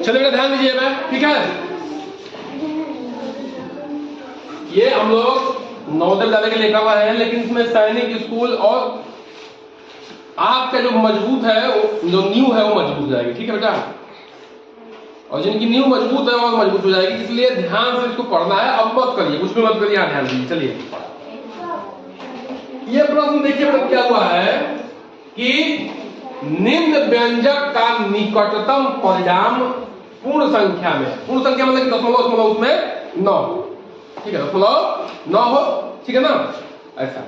चलो बेटा ध्यान दीजिए मैं, ठीक है। ये हम लोग नवोदय विद्यालय के लेकर हुआ है, लेकिन इसमें सैनिक स्कूल और आपका जो मजबूत है वो जो नींव है वो मजबूत हो जाएगी, ठीक है बेटा। और जिनकी नींव मजबूत है वो मजबूत हो जाएगी, इसलिए ध्यान से इसको पढ़ना है। अब मत करिए, कुछ भी मत करिए, हाँ ध्यान दीजिए। चलिए ये प्रश्न देखिए बेटा क्या हुआ है कि निम्न व्यंजक का निकटतम परिणाम पूर्ण संख्या में, पूर्ण संख्या मतलब दशमलव उसमें 9, ठीक है, दशमलव 9 हो, ठीक है ना, ऐसा।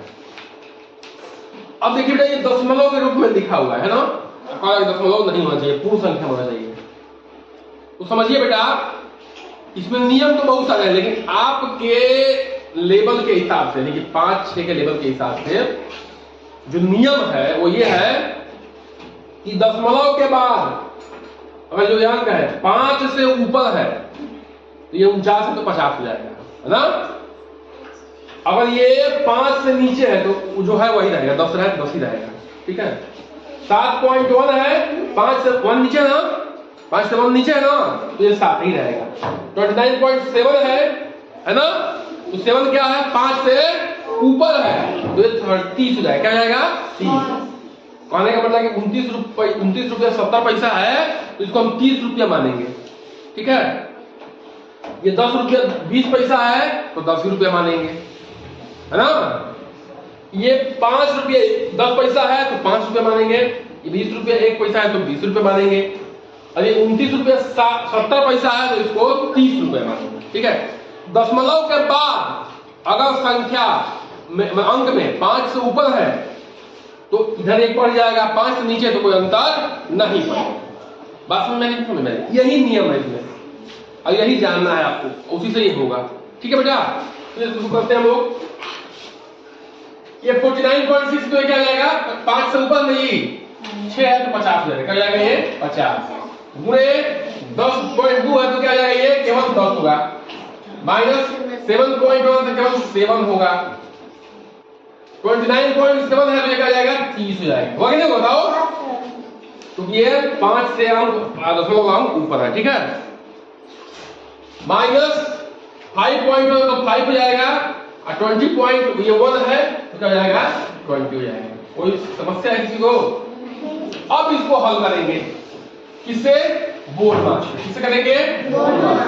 अब देखिए बेटा ये दशमलव के रूप में लिखा हुआ है ना, दशमलव नहीं होना चाहिए, पूर्ण संख्या होना चाहिए। तो समझिए बेटा इसमें नियम तो बहुत सारे हैं, लेकिन आपके लेवल के हिसाब से, देखिए 5-6 के लेवल के हिसाब से जो नियम है वो ये है कि दशमलव के बाद अगर जो अंक है 5 से ऊपर है तो ये 49 है तो 50 हो जाएगा, है ना। अगर ये 5 से नीचे है तो जो है वही रहेगा, 10 रहे तो 10 ही रहेगा, ठीक है। 7.1 है, 5 से 1 नीचे है ना, 5 से 1 नीचे है ना, तो ये 7 ही रहेगा। 29.7 है ना, तो 7 क्या है, 5 से ऊपर है तो ये 30 हो जाएगा, क्या जाएगा 30। कहने का मतलब कि 29 रुपया 70 पैसा है तो इसको हम 30 रुपया मानेंगे, ठीक है। ये 10 रुपया 20 पैसा है तो 10 रुपया मानेंगे, है ना। ये 5 रुपये 10 पैसा है तो 5 रुपया मानेंगे, ये 20 रुपया 1 पैसा है तो 20 रुपया मानेंगे, और ये 29 रुपया 70 पैसा है तो इसको 30 रुपया मानेंगे, ठीक है। दशमलव के बाद अगर संख्या अंक में 5 से ऊपर है तो इधर 1 बढ़ जाएगा, 5 से नीचे तो कोई अंतर नहीं पड़ेगा। बात समझ में, यही नियम है इसमें और यही जानना है आपको, उसी से ही होगा, ठीक है बेटा। तो इसको करते हैं हम लोग। ये 49.6 तो क्या जाएगा, 5 से ऊपर नहीं 6 है तो 50 हो जाएगा, क्या जाएगा ये 50 गुणे 10.2 है तो क्या जाएगा ये केवल 10 होगा, माइनस 7.1 तो केवल 7 होगा, 29.7 है तो क्या जाएगा 30 हो जाएगा, होगा कि नहीं बताओ। तो ये 5 से दशमलव अंक ऊपर है, ठीक है। माइनस 5.1 तो 5 हो जाएगा, और 20.1 है तो क्या हो जाएगा 20 हो जाएगा। कोई समस्या है किसी को? अब इसको हल करेंगे किससे, बोर्ड मार्क्स, किससे करेंगे बोर्ड मार्क्स।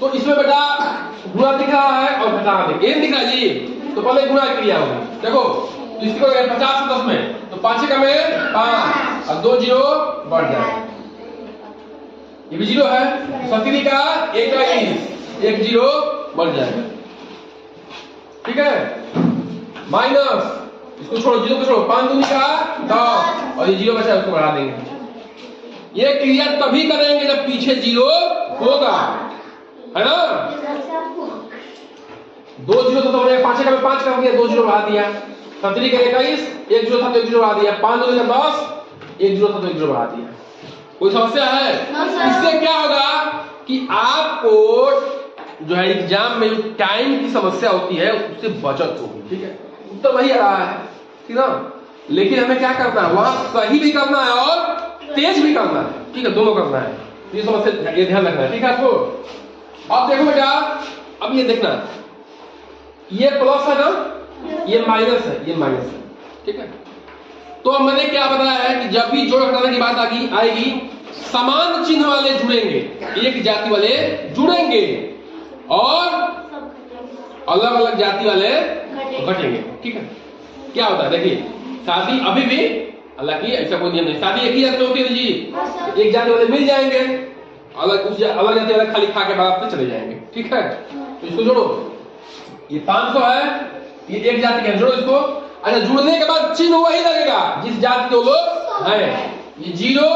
तो इसमें बेटा गुणा दिख रहा है और घटाना दिख रहा है जी, तो पहले गुणा क्रिया होगी, देखो तो इसको 50 से 10 में तो 5 का में 5 और 2 जीरो बढ़ जाएगा, ये भी जीरो है, 17 का 21 1 जीरो बढ़ जाएगा, ठीक है। माइनस इसको छोड़ो, जीरो को छोड़ो, 5 दूनी का 10 और ये जीरो बचा उसको बढ़ा देंगे। ये क्रिया तभी करेंगे जब पीछे जीरो होगा, है ना। 2 जीरो तो हमने 5 का में 5 कर दिया, 2 जीरो बढ़ा दिया, 17 का 21 1 जीरो था तो 1 जीरो बढ़ा दिया, 5 दूनी का 10 1 जीरो था तो 1 जीरो बढ़ा दिया। कोई समस्या है? इससे क्या होगा कि आपको जो है एग्जाम में जो टाइम की समस्या होती है उससे बचत होगी, ठीक है। उत्तर वही आ रहा है, ठीक ना, लेकिन हमें क्या करना है, वहां सही भी करना है और तेज भी करना है, ठीक है, दोनों करना है। ये समस्या ये ध्यान रखना है, ठीक है आपको। अब देखो बेटा, अब ये देखना, ये प्लस है ना, ये माइनस है, ये माइनस है, ठीक है। तो मैंने क्या बताया है कि जब भी जोड़ घटाने की बात आएगी समान चिन्ह वाले जुड़ेंगे, एक जाति वाले जुड़ेंगे और अलग अलग जाति वाले घटेंगे, ठीक है। क्या होता है देखिए, शादी अभी भी, हालांकि ऐसा कोई नियम नहीं, शादी एक ही जाति में होती है जी, एक जाति वाले मिल जाएंगे, अलग जाति वाले खाली खा के बाद से चले जाएंगे, ठीक है। तो इसको जोड़ो, ये 500 है, ये एक जाति का, जोड़ो इसको। अच्छा, जुड़ने के बाद चिन्ह वही लगेगा जिस जाति के लोग हैं, ये 0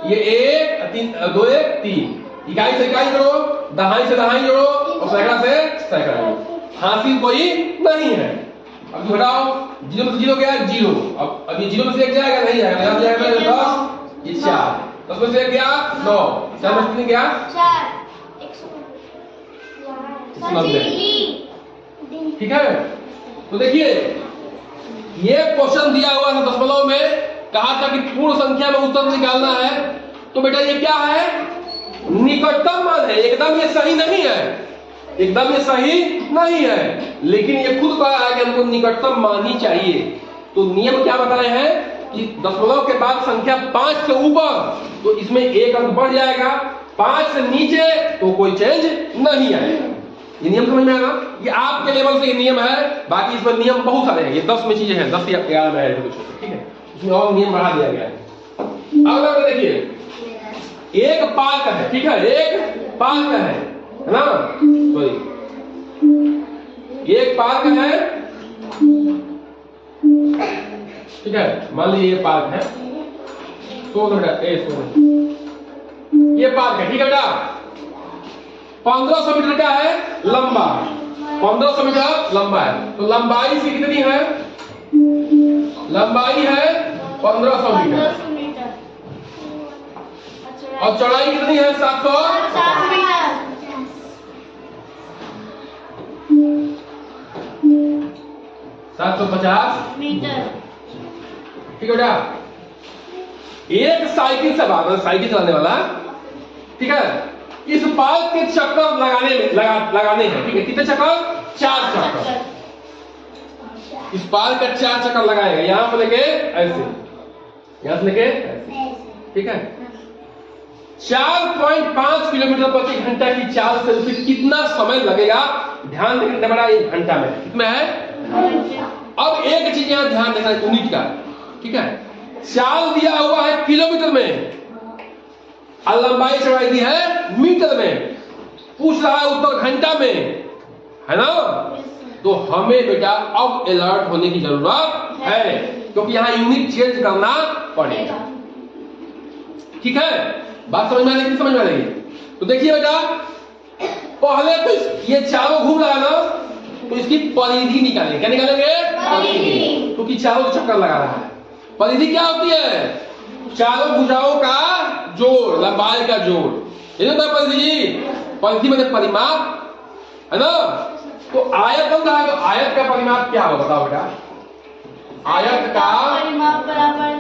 ये 1 3 2 1 3, इकाई से इकाई जोड़ो, दहाई से दहाई जोड़ो और सैकड़ा से सैकड़ा जोड़ो, हासिल कोई नहीं है। अब घटाओ, 0 से 0 गया 0, अब ये 0 में से 1 जाएगा, नहीं जाएगा, यहां जाएगा 10 ये 4, 10 में से 1 गया 9, 4 में से कितने गया 4 190, ठीक है। तो देखिए ये क्वेश्चन दिया हुआ था दशमलव में, कहा था कि पूर्ण संख्या में उत्तर निकालना है, तो बेटा ये क्या है, निकटतम मान है। एकदम ये सही नहीं है, एकदम ये सही नहीं है, लेकिन ये खुद कहा है कि हमको निकटतम मान ही चाहिए। तो नियम क्या बता रहे हैं कि दशमलव के बाद संख्या 5 से ऊपर तो इसमें एक अंक बढ़ जाएगा, 5 से नीचे तो कोई चेंज नहीं आएगा। ये नियम समझ में आएगा, ये आपके लेवल से ये नियम है, बाकी इसमें नियम बहुत सारे हैं, ये 10 में चीजें हैं, 10 या 11 में है कुछ, ठीक है, इसमें और नियम बढ़ा दिया गया है। अगला देखिए, एक पार्क है, ठीक है, एक पार्क है ना, सॉरी, एक पार्क है, ठीक है, मान लीजिए ये पार्क है, ये पार्क है, ठीक है बेटा, 1500 मीटर का है लंबा, 1500 मीटर लंबा है, तो लंबाई से कितनी है, लंबाई है 1500 मीटर और चौड़ाई कितनी है 750 मीटर, 750 मीटर, ठीक है बेटा। एक साइकिल से बाहर, साइकिल चलाने वाला, ठीक है, इस पार्क के चक्कर लगाने हैं, ठीक है, कितने चक्कर, 4 चक्कर, इस पार्क का 4 चक्कर लगाएगा, यहां से लेके ऐसे, यहां से लेके ऐसे, ठीक है, 4.5 किलोमीटर प्रति घंटा की चाल से उसे कितना समय लगेगा, ध्यान देना बड़ा, 1 घंटा में कितना है। अब एक चीज यहां ध्यान देना है, यूनिट का, ठीक है, चाल दिया हुआ है किलोमीटर में और लंबाई चौड़ाई दी है मीटर में, पूछ रहा है उत्तर घंटा में, है ना, तो हमें बेटा अब अलर्ट होने की जरूरत है, क्योंकि यहां यूनिट चेंज करना पड़ेगा, ठीक है, बात समझ में आ रही है, समझ में आ रही है। तो देखिए बेटा, पहले तो ये चारों घूम रहा है ना, तो इसकी परिधि निकालेंगे, क्या निकालेंगे, परिधि, क्योंकि चारों चक्कर लगा रहा है। परिधि क्या होती है, चारों भुजाओं का जोड़, लंबाई का जोड़, ये होता है परिधि। परिधि मतलब परिमाप, है ना, तो आयत बन रहा है, तो आयत का परिमाप क्या होगा बताओ बेटा, आयत का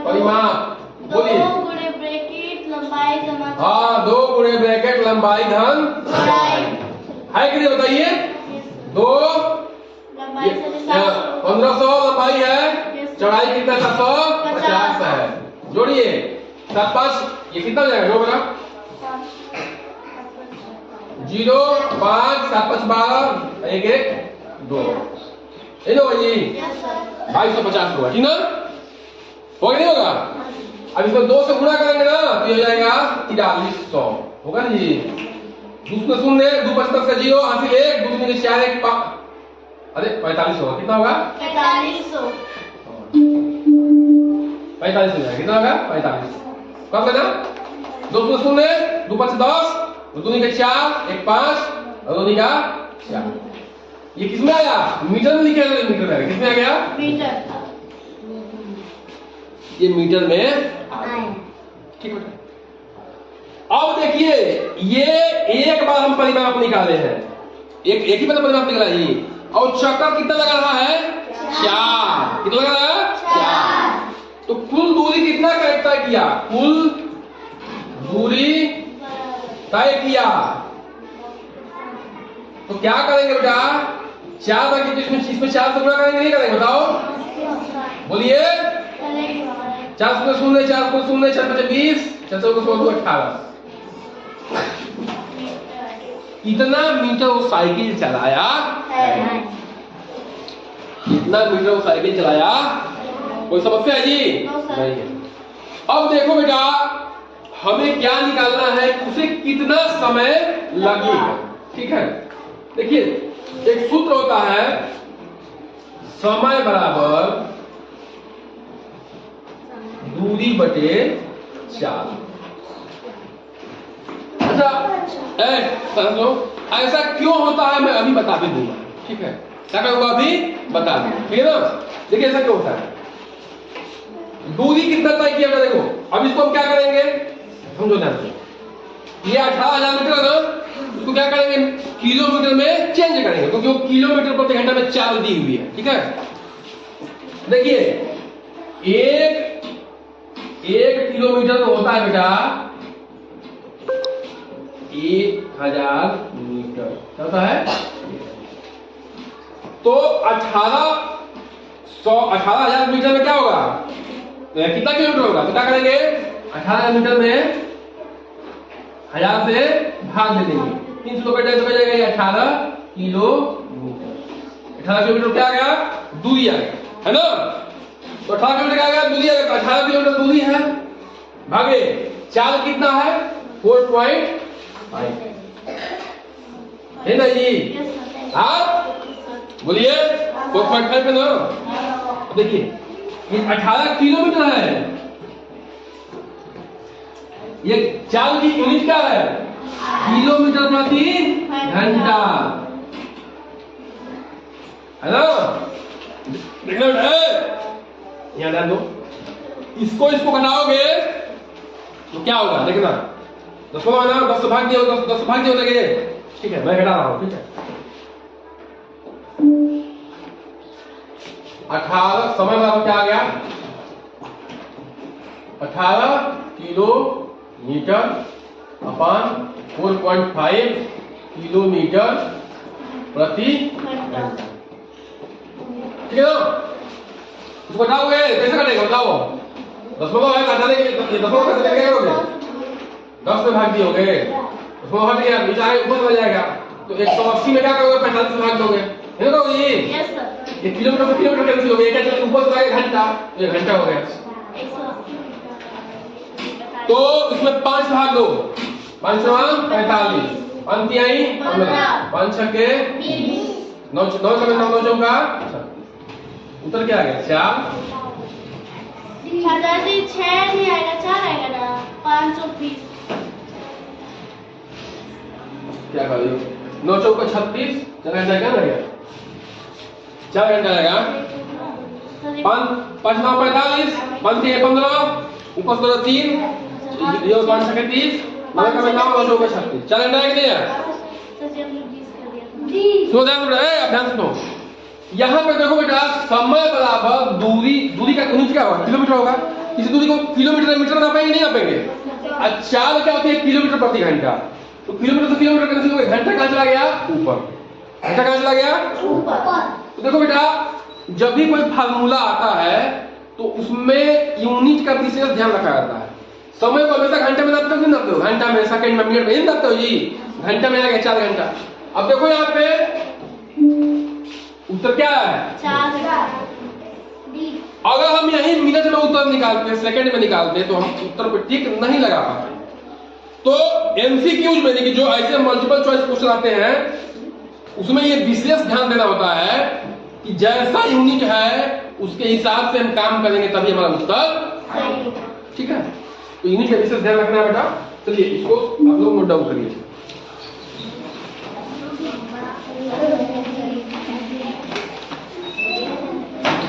परिमाप बोलिए, 2 गुणे ब्रैकेट लंबाई जमा, हाँ 2 गुणे ब्रैकेट लंबाई धन है कि नहीं बताइए, 2 लंबाई 1500 लंबाई है, चौड़ाई कितना 750 है, जोड़िए 7 5, ये कितना जाएगा, जो बना 0 5 7 5 12 1 1 2, ये लो भाई 2250 होगा, ठीक ना, होगा नहीं होगा। अब इसको 2 से गुणा करेंगे ना, तो ये हो जाएगा 4300, होगा ना जी, दूसरे सुन ले, 2 5 10 का 0 हासिल 1, 2 3 4 1 5, अरे 45 होगा, कितना होगा 4500, 45 हो जाएगा, कितना होगा 45, कर लेना, 2 सुन ले, 2 5 10, 2 2 4 1 5 और 2 का 4, ये किसमें आया, मीटर में लिखे हैं, मीटर में आया, किसमें आ गया, मीटर, ये मीटर में आया, ठीक है। अब देखिए, ये एक बार हम परिमाप निकाले हैं, एक ही बार परिमाप निकाला जी, और चक्कर कितना लगा रहा है, 4, कितना लगा रहा है 4, तो कुल दूरी कितना तय किया, कुल दूरी तय किया, तो क्या करेंगे बेटा, 4 बाकी, तो इसमें 4 से गुणा करेंगे, नहीं करेंगे, बताओ बोलिए, 4 को शून्य, 4 को शून्य, 4 5 20, 4 को 16 18, कितना मीटर वो साइकिल चलाया है, कितना मीटर वो साइकिल चलाया, कोई समस्या है जी, नहीं है। अब देखो बेटा, हमें क्या निकालना है, उसे कितना समय लगेगा, ठीक है, देखिए एक सूत्र होता है, समय बराबर दूरी बटे 4। अच्छा समझो, ऐसा क्यों होता है मैं अभी बता भी दूंगा, ठीक है, क्या करूंगा अभी बता दूंगा, ठीक है ना। देखिए ऐसा क्यों होता है, दूरी कितना तय किया, देखो अब इसको हम क्या करेंगे, समझो ध्यान से, ये 18,000 मीटर है ना, उसको क्या करेंगे, किलोमीटर में चेंज करेंगे, क्योंकि वो किलोमीटर प्रति घंटा में चाल दी हुई है, ठीक है। देखिए एक किलोमीटर तो होता है बेटा 1000 मीटर, क्या होता है? तो 18,000 मीटर में क्या होगा? तो यह कितना किलोमीटर होगा? तो क्या करेंगे? 18 मीटर में 1000 से भाग दे देंगे, 300 तो कट जाएगा, ये 18 किलोमीटर। 18 किलोमीटर क्या आ गया? दूरी आ गया, है ना? तो 18 किलोमीटर क्या आ गया? दूरी आ गया। 18 किलोमीटर दूरी है, भागे चाल कितना है? 4.5 है ना जी? आप बोलिए 4.5 पे ना। देखिए ये 18 किलोमीटर है, ये चाल की यूनिट क्या है? किलोमीटर प्रति घंटा, है ना? देखना है, यहाँ ध्यान दो, इसको घटाओगे तो क्या होगा? देखना 10 है ना, 10 से भाग दिया, 10 भाग दिया लगे, ठीक है, मैं घटा रहा हूं, ठीक है। 18 समय बराबर क्या आ गया? 18 किलोमीटर अपान 4.5 किलोमीटर प्रति घंटा, ठीक है ना? इसको घटाओगे कैसे घटेगा बताओ? 10 है, घटाने के 10 कैसे करोगे? 10 में भाग दियोगे, उसमें हट गया, नीचे आए ऊपर चला जाएगा, तो 180 में क्या करोगे? 45 में भाग दोगे, है ना? ये किलोमीटर से किलोमीटर कैंसिल हो गया, क्या चला ऊपर चला गया घंटा, तो ये घंटा हो गया। तो इसमें 5 भाग दो, 5 से 45, अंत आई 15, 5 छक्के 9, 9 चौका, उत्तर क्या आ गया? 4। दादाजी 6 नहीं आएगा, 4 आएगा ना, 520। क्या कर रही हो? 9 चौका 36, 4 घंटा क्या रहेगा? 4 घंटा रहेगा। 5 9 45, 5 3 15, ऊपर से 3, ये 5 छक्के 30, 9 चौका 36, 4 घंटा है कि नहीं है? सुनो ध्यान दो, ध्यान सुनो, यहाँ पे देखो बेटा, समय बराबर दूरी का यूनिट क्या होगा? किलोमीटर होगा। इस दूरी को किलोमीटर मीटर नापेंगे, नहीं नापेंगे। चाल क्या होती है? किलोमीटर प्रति घंटा। तो किलोमीटर से किलोमीटर कैंसिल हो गया, घंटा कहाँ चला गया? ऊपर। घंटा कहाँ चला गया? ऊपर। तो देखो बेटा, जब भी कोई फार्मूला आता है तो उसमें यूनिट का विशेष ध्यान रखा जाता है। समय को हमेशा घंटे में नापते हो, नहीं नापते हो? घंटा में, सेकंड में, मिनट में, नहीं नापते हो जी? घंटा में आ गया 4 घंटा। अब देखो यहाँ पे उत्तर क्या है? 4। अगर हम यही मिनट में उत्तर निकालते, सेकंड में निकालते, तो हम उत्तर पे टिक नहीं लगा पाते। तो एमसीक्यूज में कि जो ऐसे मल्टीपल चॉइस क्वेश्चन आते हैं, उसमें ये विशेष ध्यान देना होता है कि जैसा यूनिट है उसके हिसाब से हम काम करेंगे, तभी हमारा उत्तर सही होगा, ठीक है? तो यूनिट का विशेष ध्यान रखना है बेटा। चलिए इसको आप लोग नोट डाउन करिए।